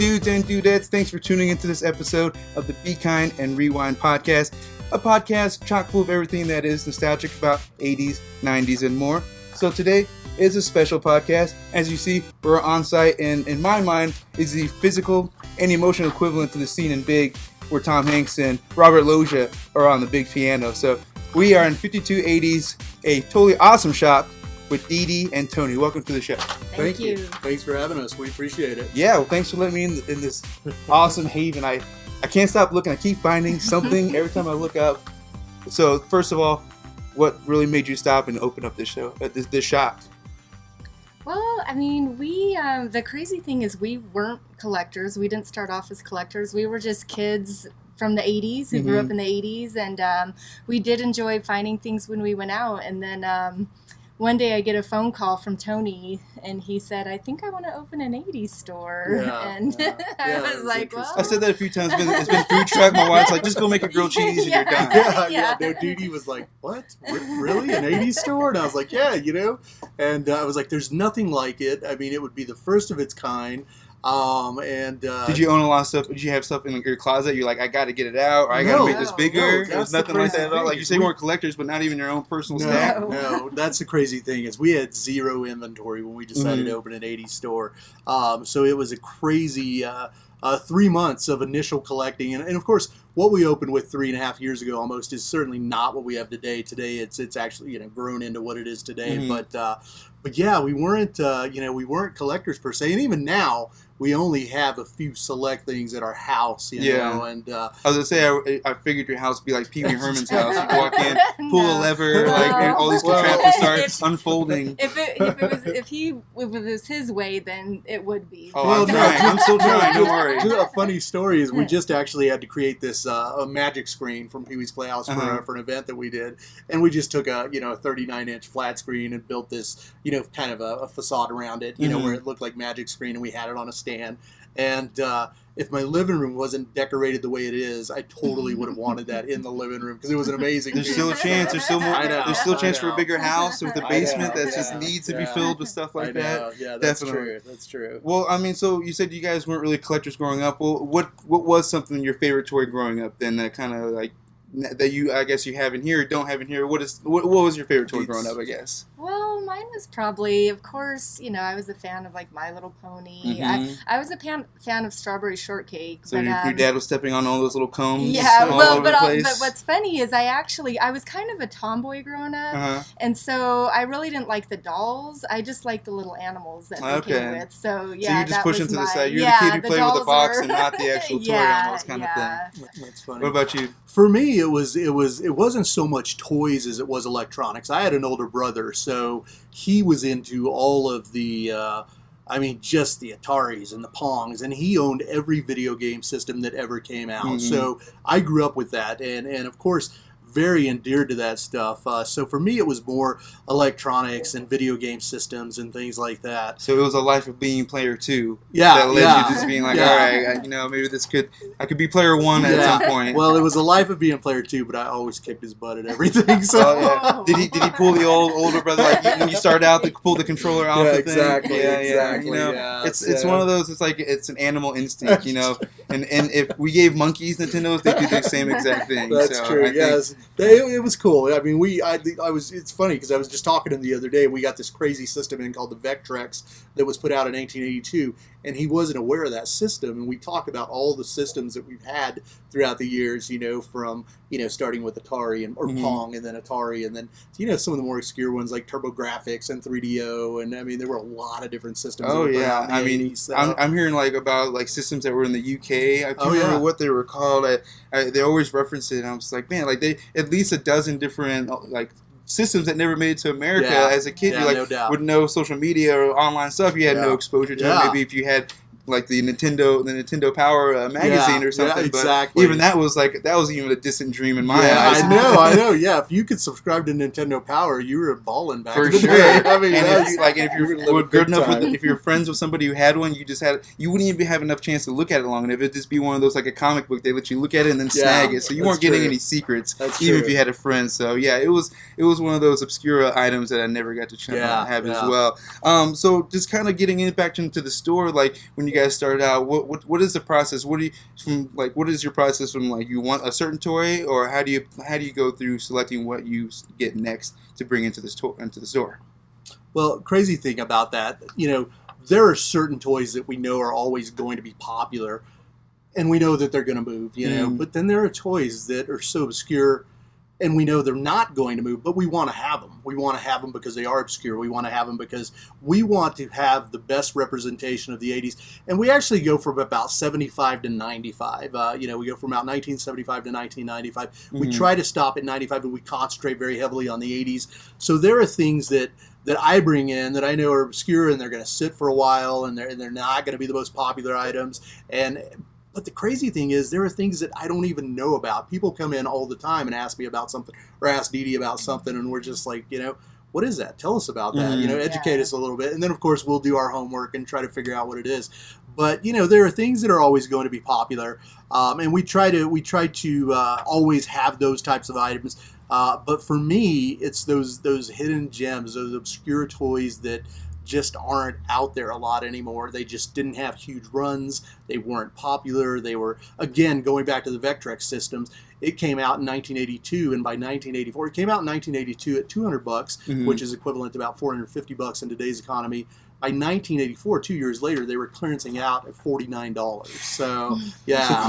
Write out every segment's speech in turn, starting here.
dudes and dudettes, thanks for tuning into this episode of the Be Kind and Rewind podcast, a podcast chock full of everything that is nostalgic about 80s, 90s, and more. So today is a special podcast. As you see, we're on site, and in my mind is the physical and emotional equivalent to the scene in Big, where Tom Hanks and Robert Loggia are on the big piano. So we are in 5280's, a totally awesome shop with Dee Dee and Tony. Welcome to the show. Thank you. Thanks for having us. We appreciate it. Yeah, well, thanks for letting me in this awesome haven. I can't stop looking. I keep finding something every time I look up. So first of all, what really made you stop and open up this shop? Well, I mean, the crazy thing is we weren't collectors. We didn't start off as collectors. We were just kids from the 80s who grew up in the 80s, and we did enjoy finding things when we went out. And then one day I get a phone call from Tony, and he said, I think I want to open an 80s store. I was like, well. I said that a few times. It's been food truck. My wife's like, just go make a grilled cheese and you're done. No, Dee Dee was like, what? Really? An 80s store? And I was like, yeah, And I was like, there's nothing like it. I mean, it would be the first of its kind. Did you own a lot of stuff? Did you have stuff in your closet? You're like, I got to get it out, or I got to make this bigger. There's nothing like that at all. Like you say, we weren't collectors, but not even your own personal stack. No, that's the crazy thing is we had zero inventory when we decided to open an 80s store. So it was a crazy 3 months of initial collecting, and of course, what we opened with 3.5 years ago almost is certainly not what we have today. Today, it's actually grown into what it is today. But yeah, we weren't collectors per se, and even now we only have a few select things at our house. And I was gonna say I figured your house would be like Pee Wee Herman's house. You walk in, pull a lever, and all these contraptions start unfolding. If it was his way, then it would be. Oh, I'm still trying. Don't worry. A funny story is we just actually had to create this a magic screen from Pee Wee's Playhouse for an event that we did, and we just took a 39-inch flat screen and built this kind of a facade around it, where it looked like magic screen, and we had it on a stand. And if my living room wasn't decorated the way it is, I totally would have wanted that in the living room because it was an amazing. There's still a chance. There's still more. There's still a chance for a bigger house with a basement that just needs to be filled with stuff like that. Yeah, that's true. That's true. Well, I mean, so you said you guys weren't really collectors growing up. Well, what was something your favorite toy growing up then that kind of like that I guess you have in here or don't have in here? What was your favorite toy growing up, I guess? Well, mine was probably, of course, I was a fan of like My Little Pony. I was a fan of Strawberry Shortcake. So your dad was stepping on all those little combs. Yeah, but what's funny is I was kind of a tomboy growing up, and so I really didn't like the dolls. I just liked the little animals that they came with. So yeah, so you just push them to the side. You're the kid who played with the box and not the actual toy animals kind of thing. That's funny. What about you? For me, it wasn't so much toys as it was electronics. I had an older brother, so he was into all of the, just the Ataris and the Pongs, and he owned every video game system that ever came out. So I grew up with that, and of course, very endeared to that stuff. So for me, it was more electronics and video game systems and things like that. So it was a life of being player 2. Yeah, that led you just being like, all right, maybe I could be player 1 at some point. Well, it was a life of being player 2, but I always kicked his butt at everything. So did he pull the older brother like when you start out to pull the controller off? Yeah, the exactly. Thing? Exactly. It's one of those. It's like it's an animal instinct, And if we gave monkeys Nintendos, they do the same exact thing. That's true. Yes. It was cool. I mean, it's funny because I was just talking to him the other day. We got this crazy system in called the Vectrex that was put out in 1982, and he wasn't aware of that system. And we talked about all the systems that we've had throughout the years, from starting with Atari or Pong, and then Atari, and then some of the more obscure ones like TurboGrafx and 3DO, and I mean there were a lot of different systems. Oh yeah, I mean 80s, so. I'm hearing like about like systems that were in the UK. I can't remember what they were called. They always reference it, and I was like, man, like they at least a dozen different like systems that never made it to America as a kid. With no social media or online stuff, you had no exposure to it. Maybe if you had like the Nintendo Power magazine or something. Yeah, exactly. But even that was even a distant dream in my eyes. I know. Yeah, if you could subscribe to Nintendo Power, you were balling back for in the sure. day. I mean, if you're good enough, if you're friends with somebody who had one, you wouldn't even have enough chance to look at it long enough. It'd just be one of those like a comic book. They let you look at it and then snag it, so you weren't getting any secrets, even if you had a friend. So yeah, it was one of those obscure items that I never got to have as well. So just kind of getting back into the store, like when you guys started out, what is the process? What is your process from like you want a certain toy, or how do you go through selecting what you get next to bring into the store? Well, crazy thing about that, there are certain toys that we know are always going to be popular, and we know that they're going to move, But then there are toys that are so obscure, and we know they're not going to move, but we want to have them. We want to have them because they are obscure. We want to have them because we want to have the best representation of the 80s. And we actually go from about 75 to 95. We go from about 1975 to 1995. We try to stop at 95, but we concentrate very heavily on the 80s. So there are things that I bring in that I know are obscure, and they're going to sit for a while, and they're not going to be the most popular items. But the crazy thing is, there are things that I don't even know about. People come in all the time and ask me about something, or ask Dee Dee about something, and we're just like, what is that? Tell us about that. Educate us a little bit. And then, of course, we'll do our homework and try to figure out what it is. But, there are things that are always going to be popular. And we try to always have those types of items. But for me, it's those hidden gems, those obscure toys that just aren't out there a lot anymore. They just didn't have huge runs. They weren't popular. They were, again, going back to the Vectrex systems, it came out in 1982, and by 1984, it came out in 1982 at $200, which is equivalent to about $450 in today's economy. By 1984, 2 years later, they were clearancing out at $49. So, yeah.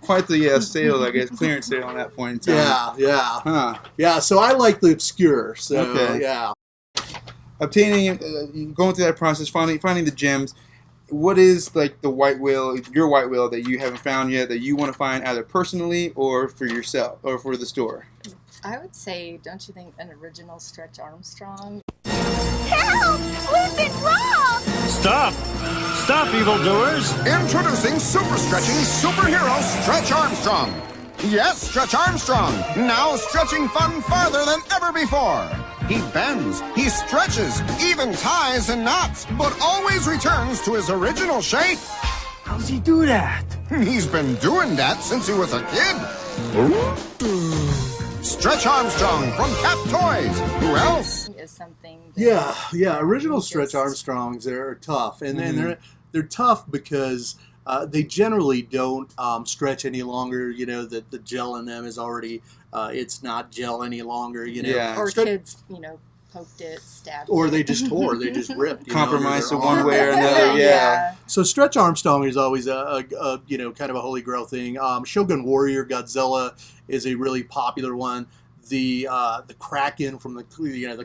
Quite the sale, I guess, clearance sale on that point in time. Yeah. Huh. Yeah, so I like the obscure. So, okay. Yeah. Obtaining, going through that process, finding the gems. What is like your white whale that you haven't found yet that you want to find either personally or for yourself or for the store? I would say, don't you think an original Stretch Armstrong? Help! We've been robbed! Stop! Stop, evildoers! Introducing super stretching superhero Stretch Armstrong. Yes, Stretch Armstrong. Now stretching fun farther than ever before. He bends, he stretches, even ties and knots, but always returns to his original shape. How's he do that? He's been doing that since he was a kid. Stretch Armstrong from Cap Toys. Who else? Is something. Yeah. Original Stretch Armstrongs are tough, and they're tough because they generally don't stretch any longer. That the gel in them is already it's not gel any longer. Or kids, poked it, stabbed it. Or they just tore, they just ripped. Compromised one way or another, yeah. So Stretch Armstrong is always a kind of a holy grail thing. Shogun Warrior Godzilla is a really popular one. The Kraken from the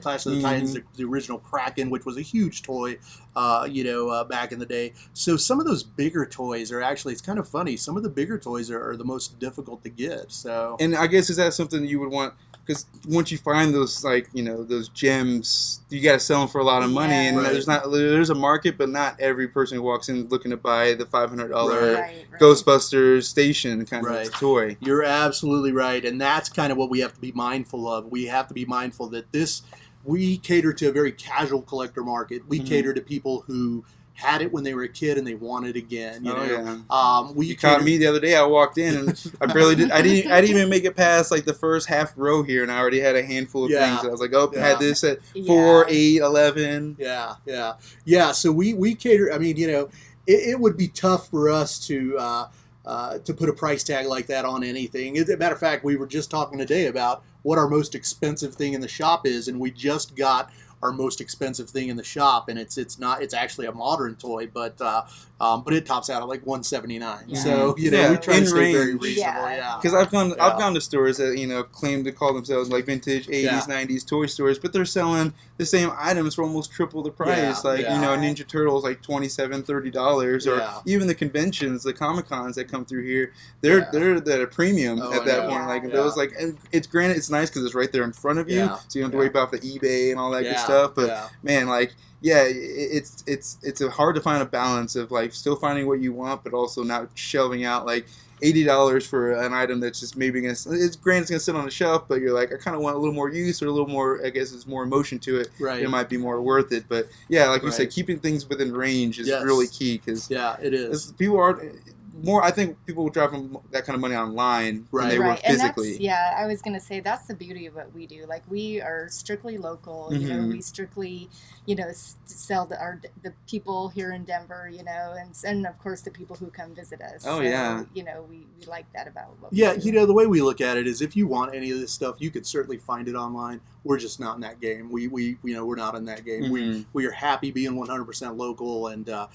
Clash of the Titans, the original Kraken, which was a huge toy, back in the day. So some of those bigger toys are actually, it's kind of funny. Some of the bigger toys are the most difficult to get. So, and I guess is that something you would want? Because once you find those those gems, you got to sell them for a lot of money, and there's a market, but not every person who walks in looking to buy the $500 Ghostbusters station kind of toy. You're absolutely right, and that's kind of what we have to be mindful of. We have to be mindful that we cater to a very casual collector market. We cater to people who had it when they were a kid and they want it again. You caught me the other day. I walked in and I didn't even make it past like the first half row here, and I already had a handful of things. I was like, I had this at 4, 8, 11. Yeah. So we cater. I mean, it would be tough for us to put a price tag like that on anything. As a matter of fact, we were just talking today about what our most expensive thing in the shop is, and we just got our most expensive thing in the shop, and it's actually a modern toy, but it tops out at like $179. So we try to stay very reasonable. Because I've gone to stores that claim to call themselves like vintage 80s 90s toy stores, but they're selling the same items for almost triple the price. Ninja Turtles like $27, $30, or even the conventions, the Comic Cons that come through here, they're at a premium at that point. Those and it's granted it's nice because it's right there in front of you, so you don't have to worry about the eBay and all that good stuff. But man, it's hard to find a balance of still finding what you want, but also not shelving out $80 for an item that's just maybe it's gonna sit on the shelf, but you're like, I kind of want a little more use or a little more, I guess it's more emotion to it. Right. It might be more worth it. But you said, keeping things within range is really key, because it is. People aren't. more. I think people will drop that kind of money online than they were physically. And I was gonna say that's the beauty of what we do. Like we are strictly local. You know, we strictly, sell to the people here in Denver. And of course the people who come visit us. Oh, so, yeah. We like that about what Yeah, we do. the way we look at it is if you want any of this stuff, you could certainly find it online. We're just not in that game. We're not in that game. We are happy being 100% local, and I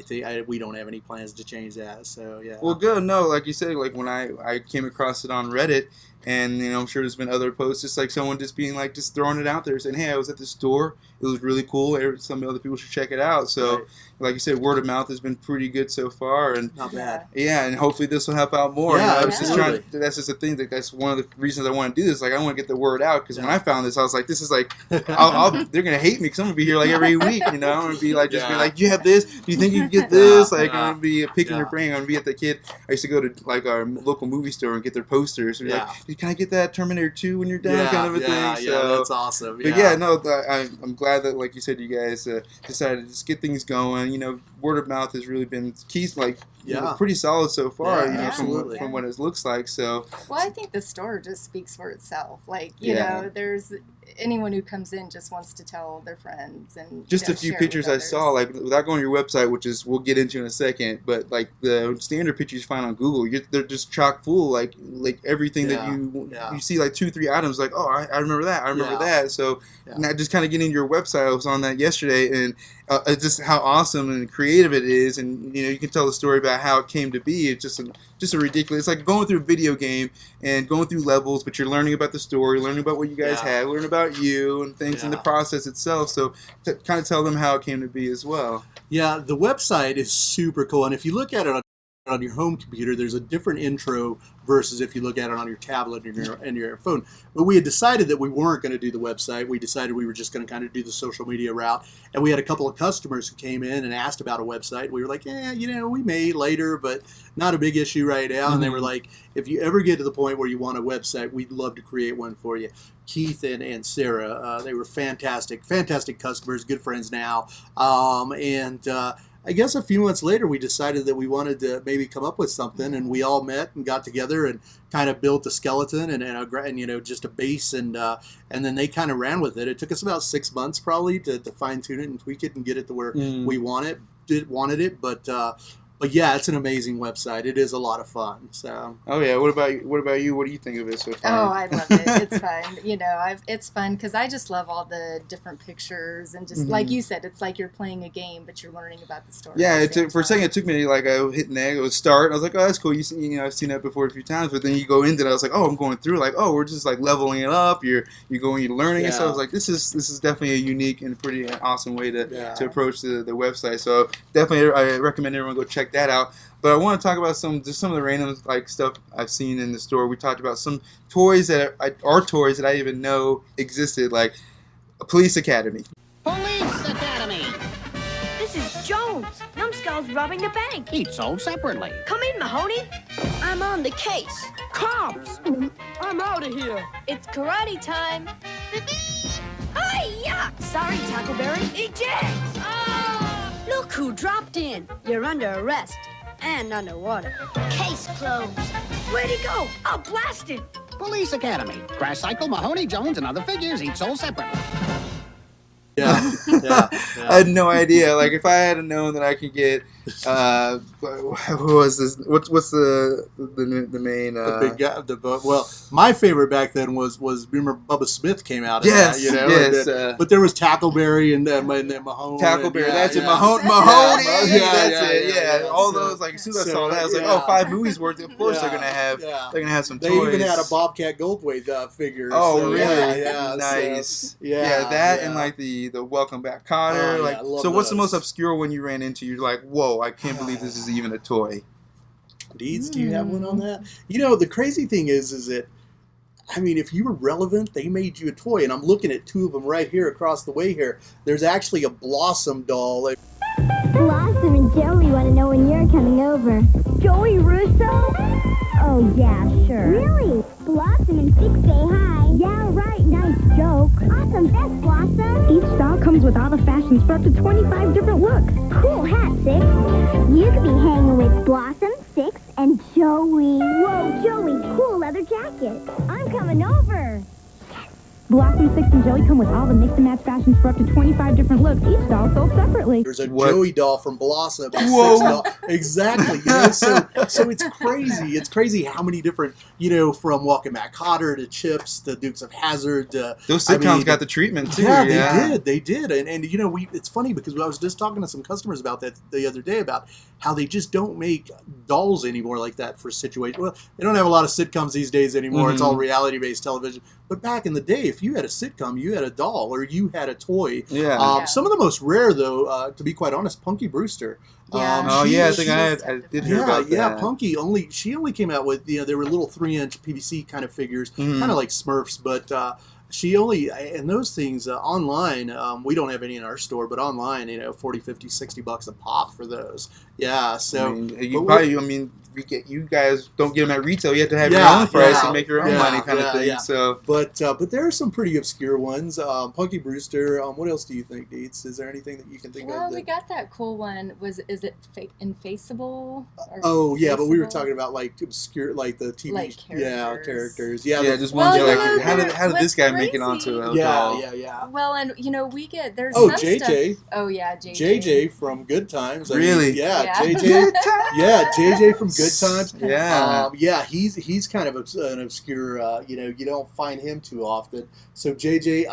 think we don't have any plans to change that. So yeah. Well, good. No, like you said, like when I came across it on Reddit, and I'm sure there's been other posts, just like someone just being like just throwing it out there, saying, "Hey, I was at the store. It was really cool. Some other people should check it out." So, like you said, word of mouth has been pretty good so far, and not bad. Yeah, and hopefully this will help out more. Yeah, I was just trying. That's just the thing. That's one of the reasons I want to do this. Like, I want to get the word out because when I found this, I was like, "This is like, they're gonna hate me because I'm gonna be here like every week." I'm gonna be like, just be like, "Do you have this? Do you think you can get this?" Like, I'm gonna be picking your brain. I'm gonna be at the kid. I used to go to like our local movie store and get their posters. And be like, "Can I get that Terminator 2 when you're done?" kind of a thing. Yeah, So, that's awesome. But I'm glad that, like you said, you guys decided to just get things going. Word of mouth has really been key, like pretty solid so far. From what it looks like. So. Well, I think the store just speaks for itself. Like there's anyone who comes in just wants to tell their friends and just a few pictures I saw, like without going to your website, which is we'll get into in a second. But like the standard pictures you find on Google, they're just chock full, like everything that you see, like 2-3 items, like I remember that, I remember that. So now just kind of getting your website, I was on that yesterday, and just how awesome and creative it is, and you can tell the story about how it came to be. It's just a ridiculous. It's like going through a video game and going through levels, but you're learning about the story, learning about what you guys have, learning about you and things in the process itself. So to kind of tell them how it came to be as well. Yeah, the website is super cool, and if you look at it on your home computer, there's a different intro versus if you look at it on your tablet and your phone. But we had decided that we weren't going to do the website. We decided we were just going to kind of do the social media route. And we had a couple of customers who came in and asked about a website. We were like, we may later, but not a big issue right now. And they were like, if you ever get to the point where you want a website, we'd love to create one for you. Keith and Sarah, they were fantastic customers, good friends now. I guess a few months later, we decided that we wanted to maybe come up with something, and we all met and got together and kind of built a skeleton and just a base, and then they kind of ran with it. It took us about 6 months probably to fine tune it and tweak it and get it to where we wanted it, but yeah, it's an amazing website. It is a lot of fun. So. Oh yeah. What about you? What do you think of it so far? Oh, I love it. It's fun. It's fun because I just love all the different pictures and just like you said, it's like you're playing a game, but you're learning about the story. Yeah. For a second, it took me like I hit an go start. I was like, oh, that's cool. I've seen that before a few times. But then you go into it. I was like, oh, I'm going through. Like, oh, we're just like leveling it up. You're learning. And so I was like, this is definitely a unique and pretty awesome way to approach the website. So definitely, I recommend everyone go check that out. But I want to talk about some of the random like stuff I've seen in the store. We talked about some toys that are toys that I didn't even know existed, like a Police Academy. Police Academy. This is Jones. Numbskull's robbing the bank. Each sold separately. Come in, Mahoney. I'm on the case. Cops! I'm out of here. It's karate time. Hi-ya! Sorry, Tackleberry. Eject! Look who dropped in. You're under arrest. And underwater. Case closed. Where'd he go? I'll blast him. Police Academy. Crash Cycle, Mahoney, Jones, and other figures, each sold separately. Yeah. I had no idea. Like, if I had known that I could get, who was this? What's the main? The big guy. Well, my favorite back then was remember Bubba Smith came out. Yes, yes. But there was Tackleberry and Mahoney. Tackleberry, that's it. Mahoney. That's it. Yeah, all those. Like, as soon as I saw that, I was like, 5 movies worth. Of course, they're gonna have some toys. They even had a Bobcat Goldthwait figure. Oh, so, really? Yeah, nice. So, that and like the Welcome Back, Kotter. So what's the most obscure one you ran into? You're like, whoa, I can't believe this is even a toy. Deeds, do you have one on that? The crazy thing is that, I mean, if you were relevant, they made you a toy. And I'm looking at 2 of them right here across the way here. There's actually a Blossom doll. Blossom and Joey want to know when you're coming over. Joey Russo? Oh, yeah, sure. Really? Blossom and Six say hi. Yeah, right. Nice joke. Awesome. Thanks, Blossom. Each doll comes with all the fashions for up to 25 different looks. Cool hat, Six. You could be hanging with Blossom, Six, and Joey. Whoa, Joey, cool leather jacket. I'm coming over. Blossom, Six, and Joey come with all the mix-and-match fashions for up to 25 different looks, each doll sold separately. There's a Joey doll from Blossom. Whoa. Doll. Exactly. So it's crazy. It's crazy how many different, from Walking Back Cotter to Chips to Dukes of Hazzard. Those sitcoms got the treatment, too. Yeah, they did. And it's funny because I was just talking to some customers about that the other day about how they just don't make dolls anymore like that for situations. Well, they don't have a lot of sitcoms these days anymore. It's all reality-based television. But back in the day, if you had a sitcom, you had a doll or you had a toy. Yeah. Some of the most rare, though, to be quite honest, Punky Brewster. Yeah. I think I did hear about that. Yeah, Punky she only came out with, there were little 3-inch PVC kind of figures, kind of like Smurfs, but she only, and those things online, we don't have any in our store, but online, $40, $50, $60 a pop for those. Yeah, so. You guys don't get them at retail. You have to have your own price and make your own money kind of thing. Yeah. So, but there are some pretty obscure ones. Punky Brewster. What else do you think, Dietz? Is there anything that you can think of? Well, we got that cool one. Is it Infaceable? But we were talking about like obscure, like the TV. Like characters. Yeah, just one. How did this guy make it onto a doll? Yeah. Well, and we get there's some JJ. Stuff. Oh yeah, JJ. JJ from Good Times. Really? JJ. JJ from Good Times. Yeah. He's kind of an obscure. You don't find him too often. So JJ.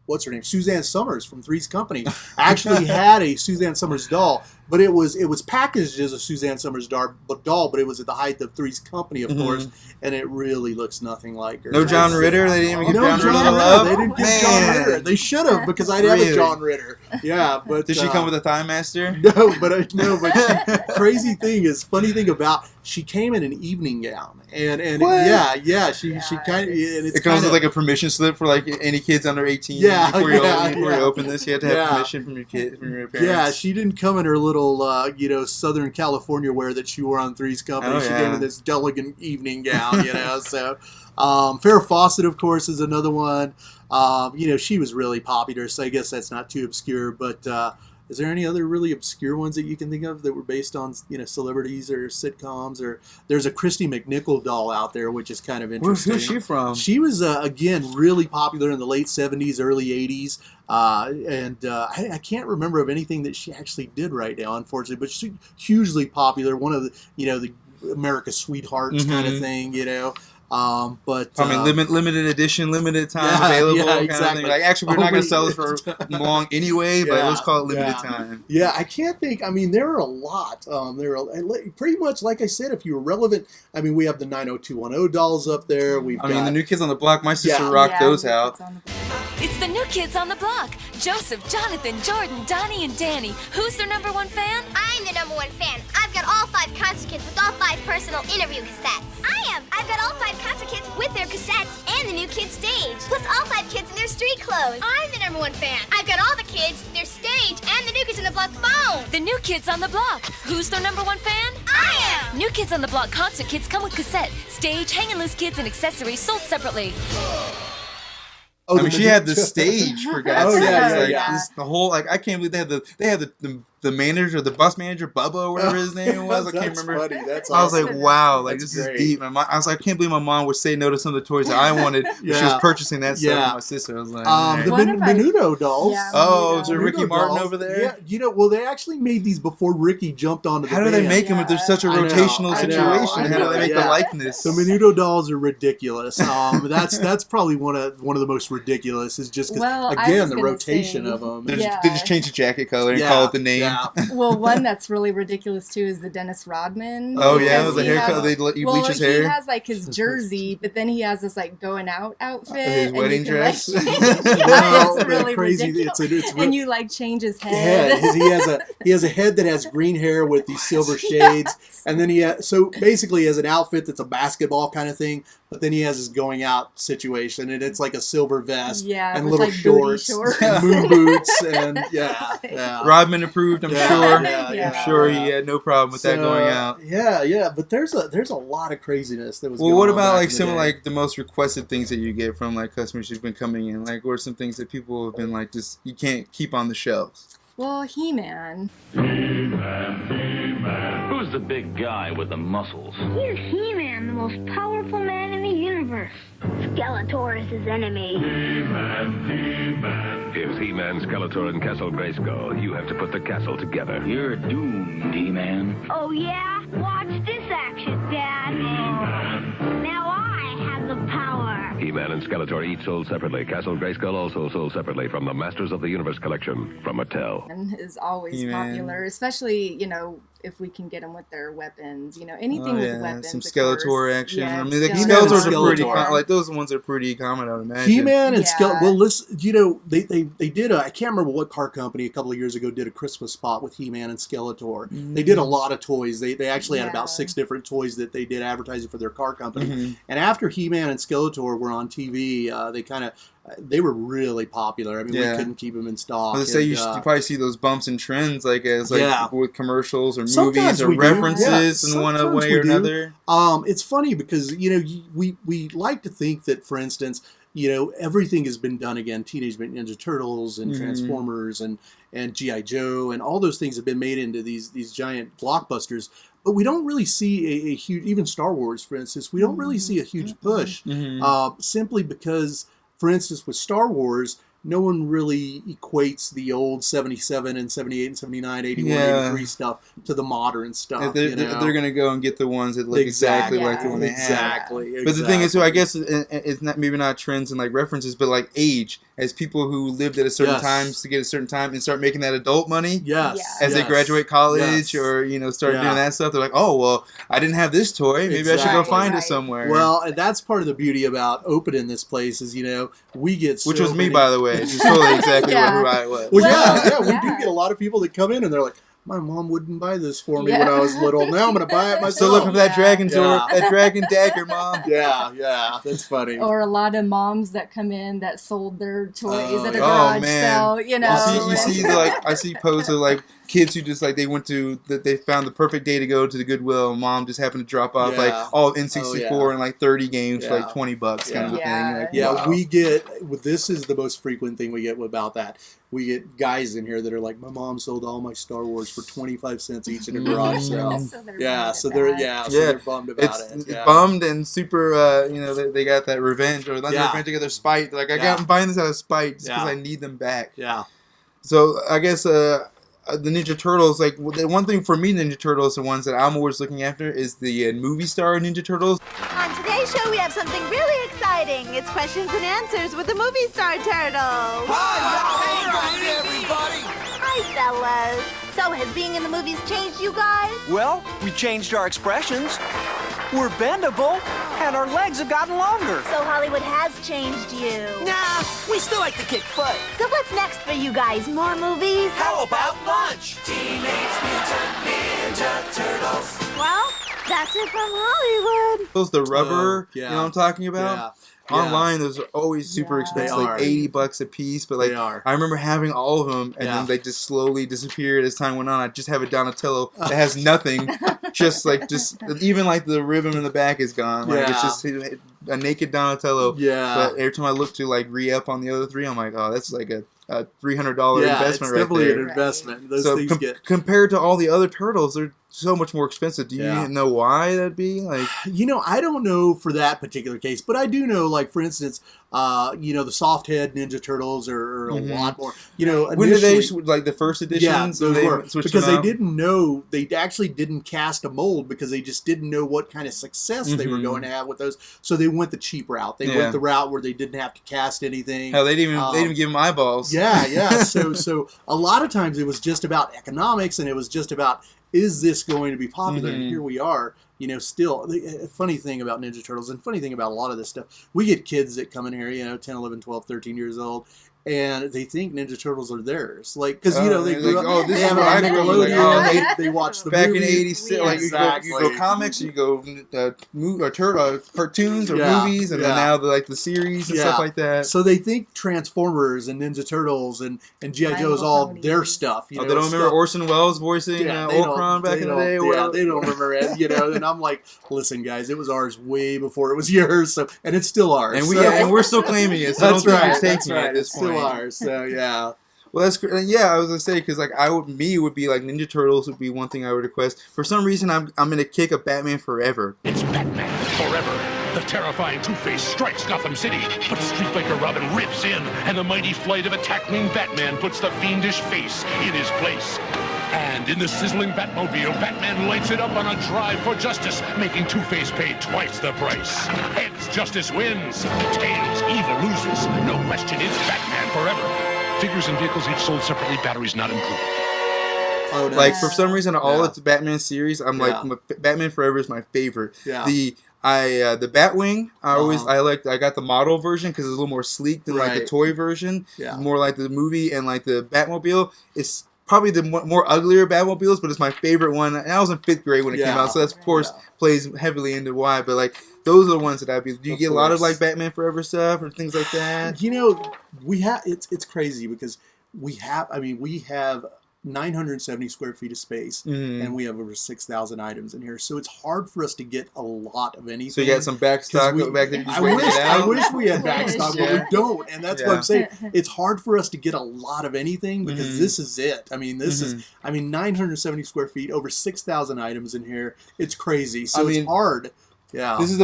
What's her name? Suzanne Summers from Three's Company actually had a Suzanne Summers doll, but it was packaged as a Suzanne Summers doll, but it was at the height of Three's Company, of course, and it really looks nothing like her. No John Ritter? They didn't even give John Ritter love? They didn't give John Ritter. They should have, because I'd have a John Ritter. Yeah, but did she come with a Thigh Master? No, but funny thing about she came in an evening gown, and she kind of it comes with like a permission slip for like any kids under 18. Before you open this, you have to have permission from your parents. Yeah, she didn't come in her little Southern California wear that she wore on Three's Company. She came in this elegant evening gown, So Farrah Fawcett, of course, is another one. She was really popular, so I guess that's not too obscure. But is there any other really obscure ones that you can think of that were based on celebrities or sitcoms? Or there's a Christy McNichol doll out there, which is kind of interesting. Who's she from? She was again really popular in the late 70s, early 80s. I can't remember of anything that she actually did right now, unfortunately, but she's hugely popular. One of the America's Sweethearts kind of thing, limited edition, limited time available kind of thing. Like, actually, we're not going to sell this for long anyway, but let's call it limited time. Yeah, I can't think. There are a lot. Pretty much, like I said, if you were relevant, we have the 90210 dolls up there. The New Kids on the Block. My sister rocked those out. It's the New Kids on the Block. Joseph, Jonathan, Jordan, Donnie, and Danny. Who's their number one fan? I'm the number one fan. I've got all 5 concert kits with all 5 personal interview cassettes. I've got all 5 concert kits with their cassettes and the New Kids stage, plus all 5 kids in their street clothes. I'm the number one fan. I've got all the kids, their stage, and the New Kids on the Block phone. The New Kids on the Block. Who's their number one fan? I am. New Kids on the Block concert kits come with cassette, stage, hang and loose kids, and accessories sold separately. She had the stage, for God's sake. The whole, I can't believe they had the manager, the bus manager, Bubba, or whatever his name was. I can't remember. Funny. That's I was awesome. like, wow, That's this great. is deep. I was like, I can't believe my mom would say no to some of the toys that I wanted. She was purchasing that stuff for my sister. I was like, the Menudo dolls. Is there Ricky Martin over there? Yeah, they actually made these before Ricky jumped onto the How do they make them if there's such a rotational situation? How do they make the likeness? The Menudo dolls are ridiculous. That's probably one of the most ridiculous. Is just because again the rotation of them. They just change the jacket color and call it the name. Yeah. Well, one that's really ridiculous too is the Dennis Rodman. Oh yeah, the haircut. They let you bleach his hair. He has like his jersey, but then he has this like going out outfit. His wedding dress. It's really crazy. ridiculous. And you like change his head. He has a head that has green hair with these silver shades, and then basically he has an outfit that's a basketball kind of thing. But then he has his going out situation, and it's like a silver vest and little shorts, and moon boots, and Rodman approved approved. I'm sure. Yeah. I'm sure he had no problem with that going out. Yeah. But there's a lot of craziness that was. Well, going what on about back like in the some of day. like the most requested things that you get from like customers who've been coming in? Like, what are some things that people have been like, just you can't keep on the shelves? Well, He-Man. Who's the big guy with the muscles? He's He-Man, the most powerful man in the universe. Skeletor is his enemy. Here's He-Man, Skeletor, and Castle Grayskull. You have to put the castle together. You're doomed, He-Man. Oh, yeah? Watch this action, Dad. Now I have the power. He-Man and Skeletor each sold separately. Castle Grayskull also sold separately from the Masters of the Universe collection from Mattel. And is always He-Man. popular, especially, if we can get them with their weapons, anything with weapons. Some of Skeletor course. action. Yeah, I mean, like Skeletor. Skeletors are pretty Skeletor. like those ones are pretty common, I would imagine. He-Man and Yeah. Skeletor. Well, listen, they did I can't remember what car company a couple of years ago did a Christmas spot with He-Man and Skeletor. They did a lot of toys. They actually had about 6 different toys that they did advertising for their car company. And after He-Man and Skeletor were on TV, they were really popular. I mean, we couldn't keep them in stock. I was gonna say you probably see those bumps and trends like with commercials or Sometimes movies or we do. references in one Sometimes way we or do. another. It's funny because we like to think that, for instance, everything has been done again. Teenage Mutant Ninja Turtles and Transformers and G.I. Joe and all those things have been made into these giant blockbusters. But we don't really see a huge, even Star Wars, for instance, we don't really see a huge push simply because, for instance, with Star Wars, no one really equates the old 77 and 78 and 79, 81, 83 stuff to the modern stuff. They're going to go and get the ones that look exactly like the one they have. Exactly. But the thing is, I guess it's not maybe not trends and like references, but like age. As people who lived at a certain time to get a certain time and start making that adult money. As they graduate college or start doing that stuff, they're like, oh well, I didn't have this toy. Maybe I should go find it somewhere. Well, and that's part of the beauty about opening this place is we get which was me, by the way. It's just totally exactly who I was. Well, we do get a lot of people that come in and they're like, my mom wouldn't buy this for me when I was little. Now I'm going to buy it myself. So looking for that dragon sword, that dragon dagger, Mom. Yeah, that's funny. Or a lot of moms that come in that sold their toys at a garage sale. You see, I see posts of like kids who just like they found the perfect day to go to the Goodwill. And mom just happened to drop off like all of N64 and like 30 games for like $20 kind of a thing. Like, wow. We get this is the most frequent thing we get about that. We get guys in here that are like, my mom sold all my Star Wars for 25 cents each in a garage sale. So they're bummed about it. It's bummed and super. They got that revenge or not revenge, they got their spite. Like I'm buying this out of spite just because I need them back. Yeah. So I guess the Ninja Turtles, like the one thing for me, Ninja Turtles, the ones that I'm always looking after is the movie star Ninja Turtles. On today's show, we have something really exciting. It's questions and answers with the movie star turtles. Hi, everybody. Hi, fellas. So, has being in the movies changed you guys? Well, we changed our expressions. We're bendable, and our legs have gotten longer. So Hollywood has changed you. Nah, we still like to kick butt. So what's next for you guys? More movies? How about lunch? Teenage Mutant Ninja Turtles. Well, that's it from Hollywood. Those the rubber, you know what I'm talking about? Yeah. Online, those are always super expensive, like $80 a piece. But like, I remember having all of them, and then they just slowly disappeared as time went on. I just have a Donatello that has nothing, just even like the ribbon in the back is gone. Like it's just a naked Donatello. Yeah. But every time I look to like re-up on the other three, I'm like, oh, that's like a $300 investment it's right definitely there. an investment. Those so things get compared to all the other turtles, they're so much more expensive. Do you know why that'd be? Like, I don't know for that particular case, but I do know, like for instance, the soft head Ninja Turtles are a lot more. When did they like the first editions? Yeah, they were because they didn't know. They actually didn't cast a mold because they just didn't know what kind of success they were going to have with those. So they went the cheap route. They went the route where they didn't have to cast anything. Hell, they didn't even give them eyeballs. Yeah. So a lot of times it was just about economics, and it was just about, is this going to be popular? And here we are. Still, the funny thing about Ninja Turtles and funny thing about a lot of this stuff, we get kids that come in here, 10, 11, 12, 13 years old, and they think Ninja Turtles are theirs. Like, because, you know, they grew like, up, this they is have what I grew up with. Nickelodeon, they watch the back movie. in the 80s, like Exactly. you go comics, you go cartoons or movies, and then now the series and stuff like that. So they think Transformers and Ninja Turtles and G.I. Joe is all their stuff. You know, they don't remember Orson Welles voicing Ultron back in the day? They don't remember it, you know. And I'm like, listen, guys, it was ours way before it was yours, so, and it's still ours. And we're still claiming it, so that's don't think right. we're That's taking right. it at this It's point. still ours, so yeah. Well, that's great. Yeah, I was gonna say because would be like Ninja Turtles would be one thing I would request. For some reason, I'm gonna kick a Batman Forever. It's Batman Forever. The terrifying Two-Face strikes Gotham City, but Streetbiker Robin rips in, and the mighty flight of a tackling Batman puts the fiendish face in his place. And in the sizzling Batmobile, Batman lights it up on a drive for justice, making Two-Face pay twice the price. Heads, justice wins. Tails, evil loses. No question, it's Batman Forever. Figures and vehicles each sold separately, batteries not included. Oh, nice. Like, for some reason, all of the Batman series, I'm like, Batman Forever is my favorite. Yeah. The Batwing, I got the model version because it's a little more sleek than like the toy version. Yeah. It's more like the movie, and like the Batmobile is probably the more uglier Batmobiles, but it's my favorite one. And I was in 5th grade when it came out, so that's of course plays heavily into why. But like those are the ones that do you get a lot of like Batman Forever stuff or things like that? You know, we have it's crazy because we have 970 square feet of space, and we have over 6,000 items in here. So it's hard for us to get a lot of anything. So you got some back stock back there. I wish we had back stock, but we don't. And that's what I'm saying. It's hard for us to get a lot of anything because this is it. I mean, this is 970 square feet, over 6,000 items in here. It's crazy. So it's hard. Yeah, this is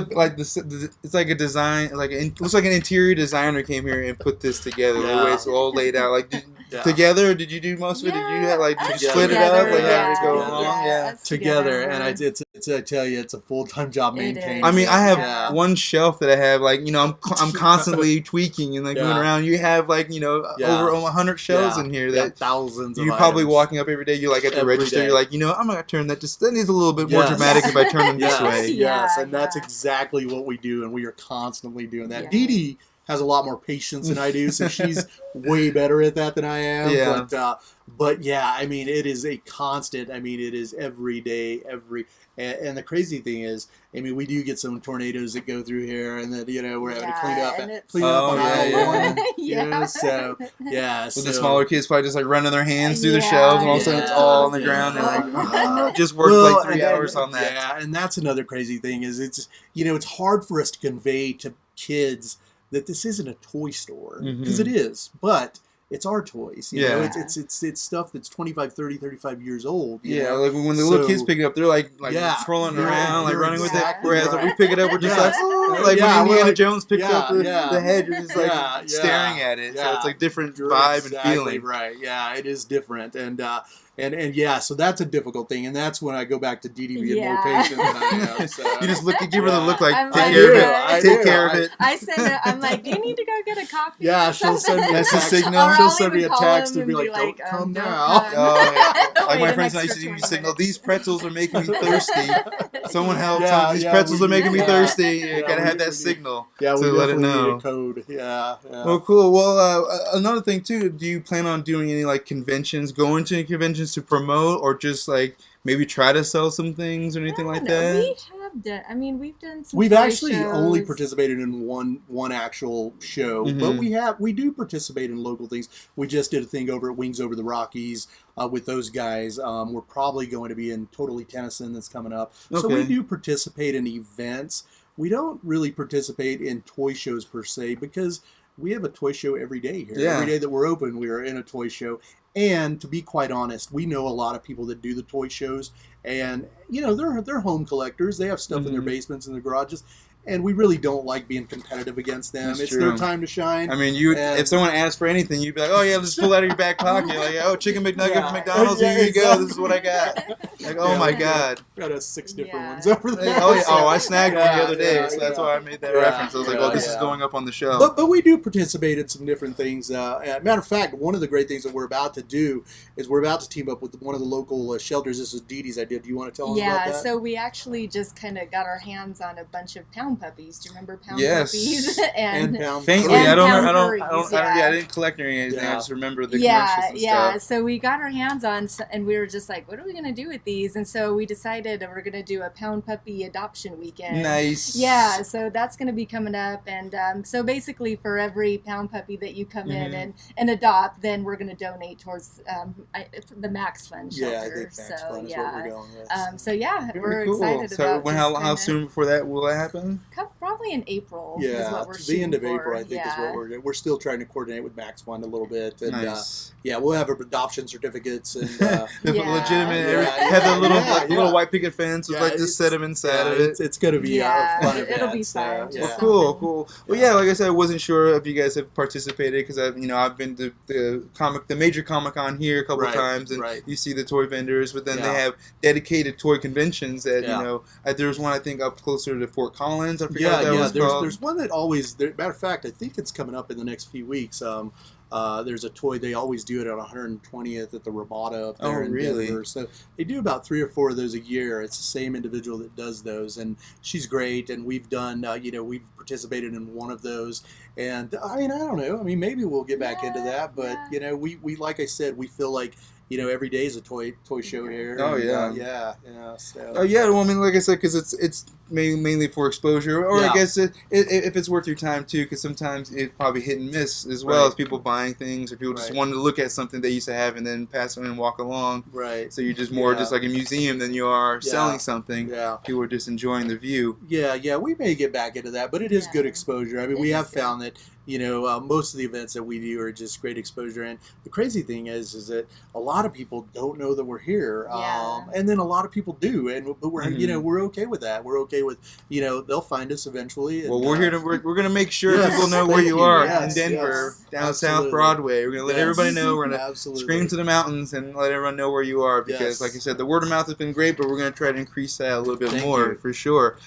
it's like a design, it looks like an interior designer came here and put this together. The way it's all laid out, together. Did you do most of it? Did you split it up? Like how did it go along? Yeah, together. And I tell you, it's a full-time job maintaining. I mean, I have one shelf that I have I'm constantly tweaking and moving around. You have over 100 shelves in here that thousands. You're probably walking up every day. You're at the register. You're like, I'm gonna turn that. That needs a little bit more dramatic if I turn them this way. Yes, and that's exactly what we do, and we are constantly doing that. Dee Dee has a lot more patience than I do, so she's way better at that than I am. Yeah. But yeah, I mean, it is a constant. I mean, it is every day, and the crazy thing is, I mean, we do get some tornadoes that go through here, and then we're having to clean up on aisle 1. You know, so With the smaller kids probably just running their hands through the shelves, and all of a sudden it's all on the ground. And just worked 3 hours on that. Yeah, and that's another crazy thing is it's hard for us to convey to kids that this isn't a toy store because it is, but it's our toys. You know, it's stuff that's 25, 30, 35 years old. You know? Like when the little kids pick it up, they're swirling around, running with it. Whereas when we pick it up, we're just when Indiana Jones picks up the head, you're just staring at it. So it's like different vibe and feeling. Right. Yeah, it is different. And yeah, so that's a difficult thing, and that's when I go back to Dee Dee being more patient than I am. So. You just give her the look take care of it. I send it. I'm like, do you need to go get a coffee? Yeah, she'll send me a text. She'll send me a text and be like, don't come now. Like my friends and I used to do signal, these pretzels are making me thirsty. Someone help, these pretzels are making me thirsty. You gotta have that signal to let it know. Need a code. Yeah. Well, cool. Well, another thing too, do you plan on doing any conventions, going to any conventions to promote, or just maybe try to sell some things or anything like that? We have done. I mean, we've done some. We've actually shows. only participated in one actual show, but we do participate in local things. We just did a thing over at Wings Over the Rockies with those guys. We're probably going to be in Totally Tennyson that's coming up. So we do participate in events. We don't really participate in toy shows per se because we have a toy show every day here. Yeah. Every day that we're open, we are in a toy show. And to be quite honest, we know a lot of people that do the toy shows, and they're home collectors. They have stuff in their basements and their garages, and we really don't like being competitive against them. It's their time to shine. I mean, if someone asks for anything, you'd be like, "Oh yeah, just pull out of your back pocket." You're like, "Oh, chicken McNugget from McDonald's. Here you go. This is what I got." Like, oh my god, got 6 different ones over there. I snagged one the other day, so that's why I made that reference. I was like, "Oh, this is going up on the show." But we do participate in some different things. Matter of fact, one of the great things that we're about to do is we're about to team up with one of the local shelters. This is Dee Dee's idea. Do you want to tell us about that? Yeah, so we actually just kind of got our hands on a bunch of pound pound puppies. Do you remember pound Yes. puppies? And pound Faintly, and I don't pound know. furries, I didn't collect anything. I just remember the yeah, commercials and yeah. stuff. So we got our hands on, and we were just like, what are we going to do with these? And so we decided that we're going to do a pound puppy adoption weekend. Nice. Yeah, so that's going to be coming up. And so basically for every pound puppy that you come in and adopt, then we're going to donate towards the Max Fund shelter. Yeah, I think Max Fund is what we're going with. So yeah, Very we're cool. excited So about how soon before that will that happen? Probably in April. Yeah, is what we're the end of shooting April, for. I think, is what we're still trying to coordinate with Max Fund a little bit. And, Nice. yeah, we'll have adoption certificates and legitimate. Have the little white picket fence with just set them inside of it. It's going to be a fun event. It'll be fun. Well, cool. Well, yeah, like I said, I wasn't sure if you guys have participated because I've been to the major Comic-Con here a couple of times, and you see the toy vendors, but then they have dedicated toy conventions that there was one I think up closer to Fort Collins. I forgot what that was called. There's one that always. Matter of fact, I think it's coming up in the next few weeks. There's a toy, they always do it on 120th at the Ramada up there in Denver. So they do about 3 or 4 of those a year. It's the same individual that does those, and she's great. And we've done, we've participated in one of those. And I mean, I don't know. I mean, maybe we'll get back into that. But we like I said, we feel like every day is a toy show here. Oh, and, yeah. So. Oh, yeah. Well, I mean, like I said, because it's mainly for exposure, or I guess if it's worth your time too, because sometimes it's probably hit and miss as well as people buying things or people just wanting to look at something they used to have and then pass on and walk along. Right. So you're just more just like a museum than you are selling something. Yeah. People are just enjoying the view. Yeah. We may get back into that, but it is good exposure. I mean, we have found that most of the events that we do are just great exposure. And the crazy thing is that a lot of people don't know that we're here, and then a lot of people do. But we're we're okay with that. We're okay with they'll find us eventually. And, well, we're here to we're gonna make sure people know where you are in Denver, down South Broadway. We're gonna let everybody know. We're gonna scream to the mountains and let everyone know where you are because, like I said, the word of mouth has been great, but we're gonna try to increase that a little bit more for sure.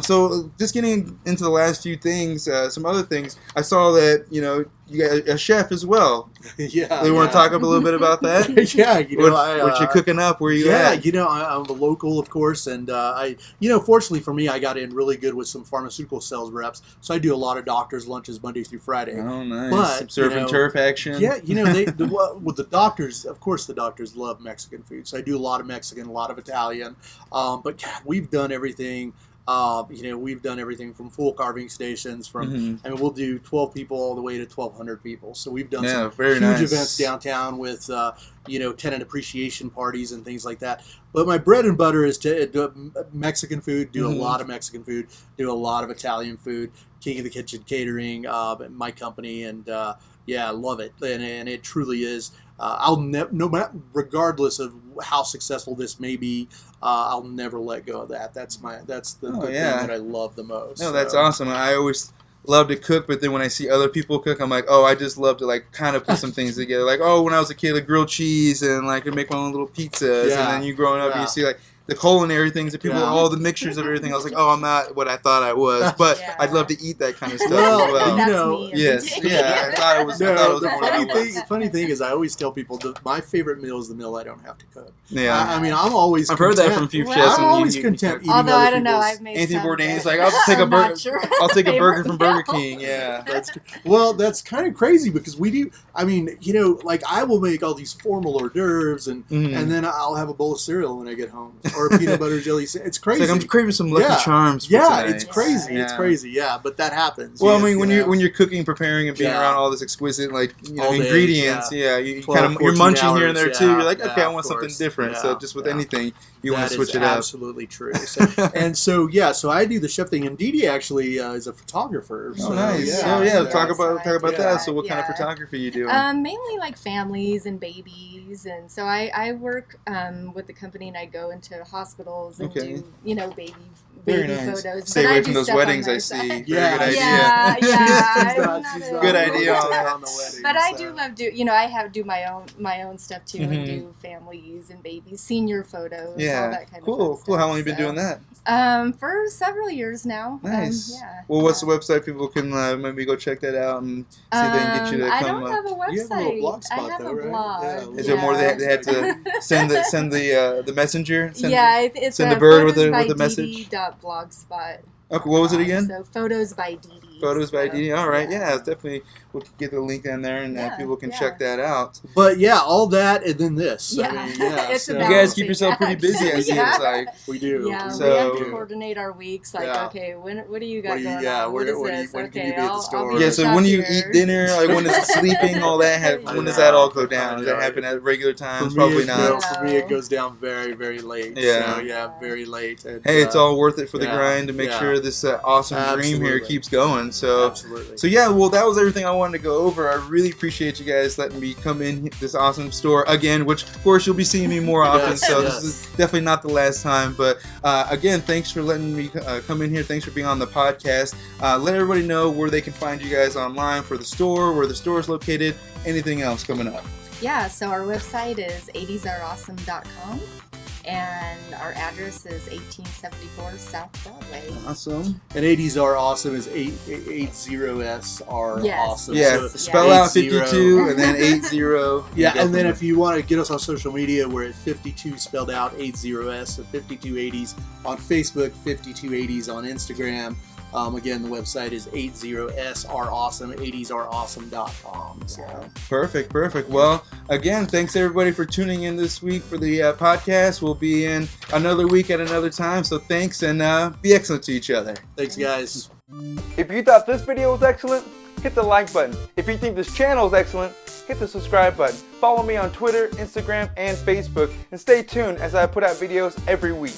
So just getting into the last few things, some other things. I saw that you got a chef as well. Yeah. You want to talk a little bit about that? What you're cooking up? Where you at? I'm a local, of course, and fortunately for me, I got in really good with some pharmaceutical sales reps, so I do a lot of doctors' lunches Monday through Friday. Oh, nice. But, surf and turf action. Yeah, with the doctors, of course, the doctors love Mexican food, so I do a lot of Mexican, a lot of Italian, but God, we've done everything. We've done everything from full carving stations we'll do 12 people all the way to 1,200 people. So we've done some huge events downtown with, tenant appreciation parties and things like that. But my bread and butter is to do Mexican food, do a lot of Mexican food, do a lot of Italian food, King of the Kitchen Catering, my company. And, I love it. And it truly is. Regardless of how successful this may be, I'll never let go of that. That's the thing that I love the most. No, that's awesome. I always love to cook, but then when I see other people cook, I'm like, I just love to kind of put some things together. Like, when I was a kid, like grilled cheese and I could make my own little pizzas. And then you growing up, you see the culinary things that people, all the mixtures of everything. I was like, I'm not what I thought I was, but I'd love to eat that kind of stuff as well. I thought it was. The funny thing is, I always tell people that my favorite meal is the meal I don't have to cook. Yeah, I'm always. I've heard that from a few chefs. I'm always content. Although I don't know, I've made Anthony Bourdain's like, I'll just take a burger. I'll take a burger from Burger King. Yeah, that's kind of crazy because we do. I mean, I will make all these formal hors d'oeuvres and then I'll have a bowl of cereal when I get home. Or peanut butter jelly. It's crazy. It's like I'm craving some Lucky Charms. For tonight. It's crazy. Yeah. It's crazy. Yeah, but that happens. Well, I mean, when you're cooking, preparing, and being around all this exquisite ingredients, you're munching here and there too. You're like, okay, I want something different. So just with anything, you want to switch it up. Absolutely true. So I do the chef thing, and Dee Dee actually is a photographer. Oh, nice. Talk about that. So what kind of photography you do? Mainly like families and babies, and so I work with the company, and I go into hospitals and do baby photos. Stay away from those weddings I see. Good idea. Good idea on the wedding. But I do love I do my own stuff too, and do families and babies, senior photos, all that kind of stuff. Cool. How long have you been doing that? For several years now. Nice. Well, what's the website? People can maybe go check that out and see if they can get you to come. I don't have a website. You have a little blog spot, I have though, a blog. Right? Is there more they had to send the messenger? It's send the bird with the message. blogspot. Okay, what was it again? So Photos by Dee Dee. Photos by Dee Dee. All right, yeah, definitely. We'll get the link in there, and people can check that out. But yeah, all that and then this. Yeah, I mean, yeah. It's so. You guys keep yourself pretty busy. I see. It's like we do. Yeah, so, we have to coordinate our weeks. Like, okay, what do you got going on? What is this? When okay, can you be at the store? Yeah, so when do you eat dinner? Like when is it sleeping? All that. When does that all go down? Does that happen at regular times? Probably not. For me, it goes down very, very late. Yeah. So, yeah, very late. And, hey, it's all worth it for the grind to make sure this awesome dream here keeps going. So, so yeah, well, that was everything I wanted to go over. I really appreciate you guys letting me come in this awesome store again, which of course you'll be seeing me more often. So this is definitely not the last time. But again, thanks for letting me come in here. Thanks for being on the podcast. Let everybody know where they can find you guys online for the store, where the store is located, anything else coming up. Yeah, so our website is 80sareawesome.com. And our address is 1874 South Broadway. Awesome. And 80's are awesome is 80s are awesome. Yeah, so spell out 52 and then 80. Yeah, and then if you want to get us on social media, we're at 52 spelled out 80s, so 5280s on Facebook, 5280s on Instagram. Again, the website is 80sareawesome, 80sareawesome.com. So. Perfect. Well, again, thanks everybody for tuning in this week for the podcast. We'll be in another week at another time. So thanks, and be excellent to each other. Thanks, guys. If you thought this video was excellent, hit the like button. If you think this channel is excellent, hit the subscribe button. Follow me on Twitter, Instagram, and Facebook, and stay tuned as I put out videos every week.